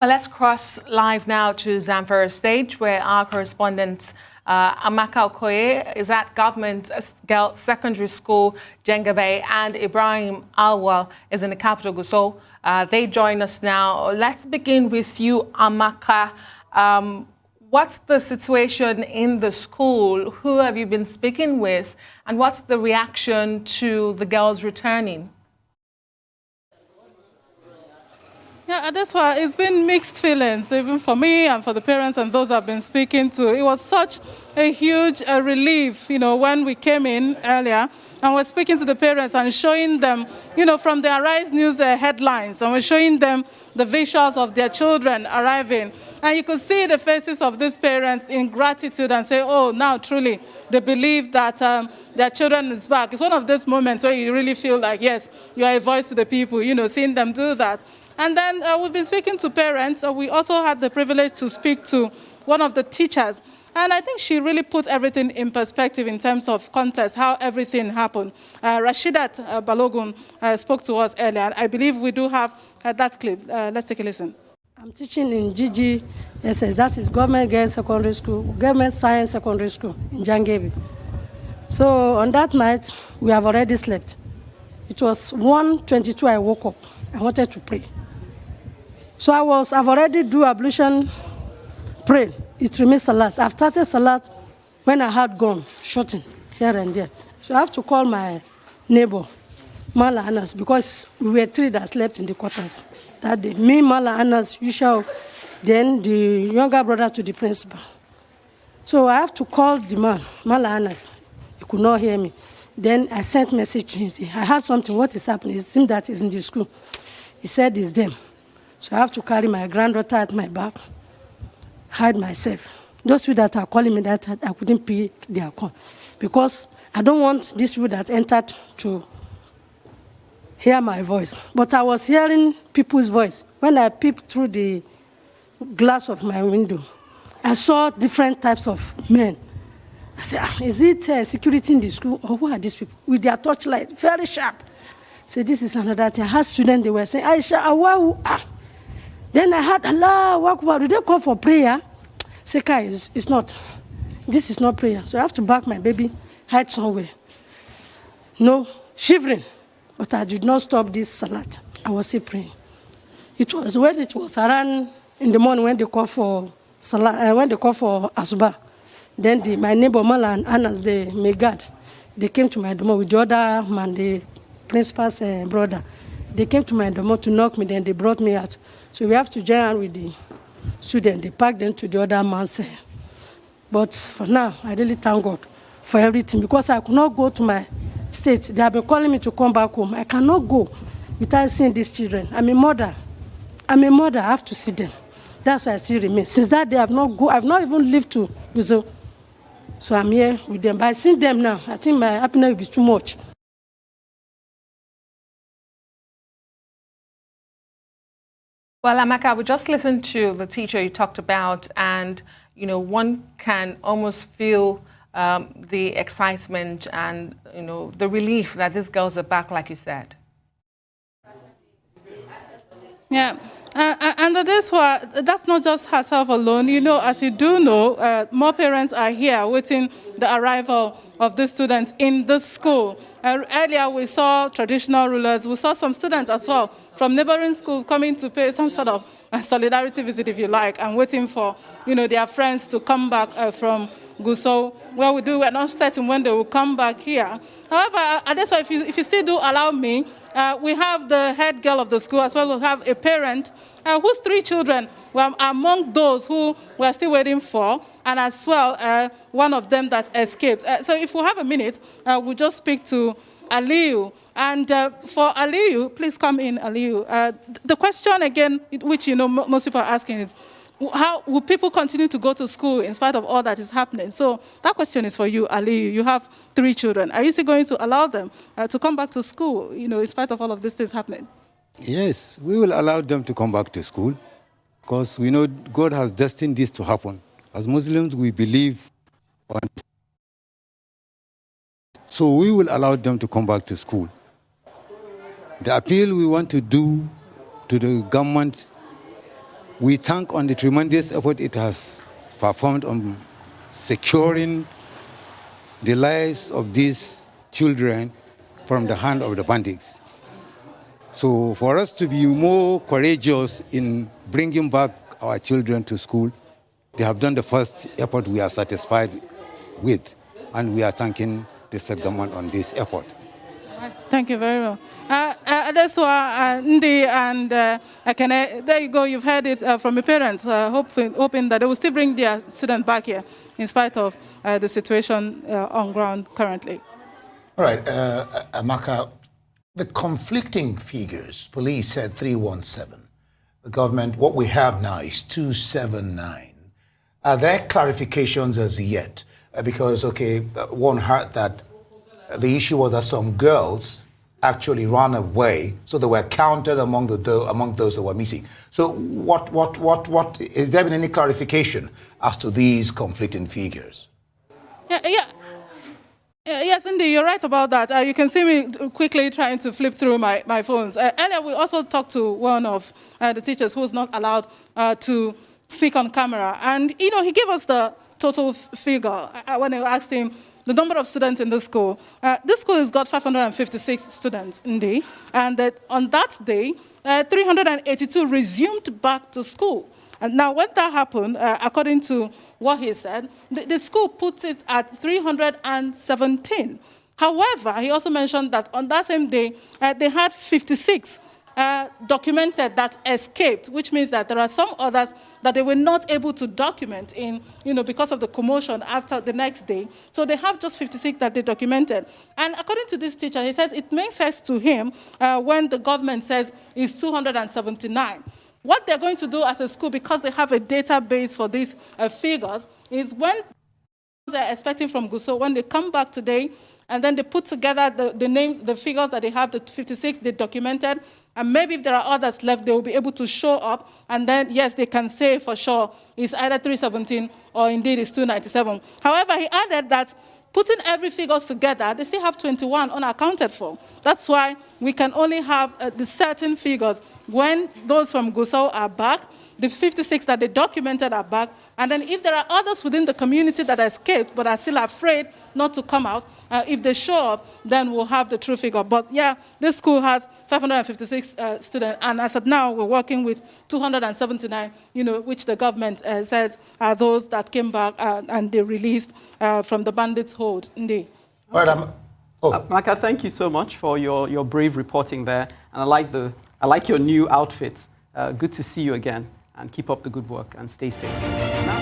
Well, let's cross live now to Zamfara stage, where our correspondent AMAKA OKOYE is at Government Girls Secondary School, JANGBEDE, and Ibrahim Alwa is in the capital, Gusau. They join us now. Let's begin with you, AMAKA. What's the situation in the school? Who have you been speaking with? And what's the reaction to the girls returning? Yeah, that's why it's been mixed feelings, even for me and for the parents and those I've been speaking to. It was such a huge relief, when we came in earlier and we're speaking to the parents and showing them, from the Arise News headlines, and we're showing them the visuals of their children arriving. And you could see the faces of these parents in gratitude and say, oh, now truly they believe that their children is back. It's one of those moments where you really feel like, yes, you are a voice to the people, seeing them do that. And then we've been speaking to parents. We also had the privilege to speak to one of the teachers. And I think she really put everything in perspective in terms of context, how everything happened. Rashidat Balogun spoke to us earlier. I believe we do have that clip. Let's take a listen. I'm teaching in GGSS, that is Government Girls Secondary School, Government Science Secondary School in JANGBEDE. So on that night, we have already slept. It was 1:22 I woke up. I wanted to pray. So I've already do ablution, pray. It remains salat. I've started salat when I had gone shooting here and there. So I have to call my neighbor, Mala Anas, because we were three that slept in the quarters that day. Me, Mala Anas, Yushao, then the younger brother to the principal. So I have to call the man, Mala Anas. He could not hear me. Then I sent message to him. I heard something, what is happening? It seemed that is in the school. He said it's them. So I have to carry my granddaughter at my back, hide myself. Those people that are calling me that I couldn't pay their call. Because I don't want these people that entered to hear my voice. But I was hearing people's voice. When I peeped through the glass of my window, I saw different types of men. I said, is it security in the school, or who are these people? With their torchlight, very sharp. So this is another thing. I had students, they were saying, Aisha, Awahu, ah. Then I heard, Allah, Akbar, did they call for prayer? Say, Kai, it's not. This is not prayer. So I have to back my baby, hide somewhere. No, shivering. But I did not stop this salat. I was still praying. It was around in the morning when they call for salat, when they call for Asubah. Then my neighbor Mala and Anas, the Megad, they came to my domo with the other man, the principal's brother. They came to my domo to knock me, then they brought me out. So we have to join with the student. They packed them to the other man's. But for now, I really thank God for everything, because I could not go to my state. They have been calling me to come back home. I cannot go without seeing these children. I'm a mother. I have to see them. That's why I still remain. Since that day, I've not even lived to Uzo. So I'm here with them. But I see them now. I think my happiness will be too much. Well, AMAKA, we just listened to the teacher you talked about, and one can almost feel the excitement and the relief that these girls are back, like you said. Yeah. And that's not just herself alone. As you do know, more parents are here waiting the arrival of the students in this school. Earlier, we saw traditional rulers. We saw some students as well from neighboring schools coming to pay some sort of solidarity visit, if you like, and waiting for their friends to come back from Gusau. We're not certain when they will come back here. However, that's why if you still do allow me, we have the head girl of the school as well. We have a parent whose 3 children were among those who we're still waiting for, and as well one of them that escaped. So if we have a minute, we'll just speak to Aliyu. And for Aliyu, please come in, Aliyu. The question again, which most people are asking, is how will people continue to go to school in spite of all that is happening? So that question is for you, Aliyu. You have 3 children. Are you still going to allow them to come back to school, in spite of all of these things happening? Yes, we will allow them to come back to school, because we know God has destined this to happen. As Muslims, we believe on this. So we will allow them to come back to school. The appeal we want to do to the government We thank on the tremendous effort it has performed on securing the lives of these children from the hand of the bandits. So for us to be more courageous in bringing back our children to school, they have done the first effort we are satisfied with, and we are thanking the state government on this effort. Thank you very much. That's why Ndi and Akene, there you go, you've heard it from the parents, hoping that they will still bring their students back here in spite of the situation on ground currently. All right, AMAKA, the conflicting figures, police said 317. The government, what we have now is 279. Are there clarifications as yet? Because, okay, one heard that the issue was that some girls actually ran away, so they were counted among those that were missing. So what is there been any clarification as to these conflicting figures? Yes, indeed, you're right about that. You can see me quickly trying to flip through my phones. Earlier, we also talked to one of the teachers who was not allowed to speak on camera. And, you know, he gave us the total figure when I asked him the number of students in the school. This school has got 556 students, indeed. And that on that day, 382 resumed back to school. And now, when that happened, according to what he said, the school puts it at 317. However, he also mentioned that on that same day, they had 56 documented that escaped, which means that there are some others that they were not able to document in, because of the commotion after the next day. So they have just 56 that they documented. And according to this teacher, he says it makes sense to him when the government says it's 279. What they're going to do as a school, because they have a database for these figures, is when they're expecting from Gusau, when they come back today, and then they put together the names, the figures that they have, the 56 they documented, and maybe if there are others left, they will be able to show up, and then, yes, they can say for sure it's either 317 or indeed it's 297. However, he added that putting every figures together, they still have 21 unaccounted for. That's why we can only have the certain figures when those from Gusau are back, the 56 that they documented are back, and then if there are others within the community that escaped but are still afraid not to come out, if they show up, then we'll have the true figure. But yeah, this school has 556 students, and as of now, we're working with 279, which the government says are those that came back and they released from the bandits' hold. Indeed. All right, AMAKA, thank you so much for your brave reporting there, and I like your new outfit. Good to see you again, and keep up the good work and stay safe. Now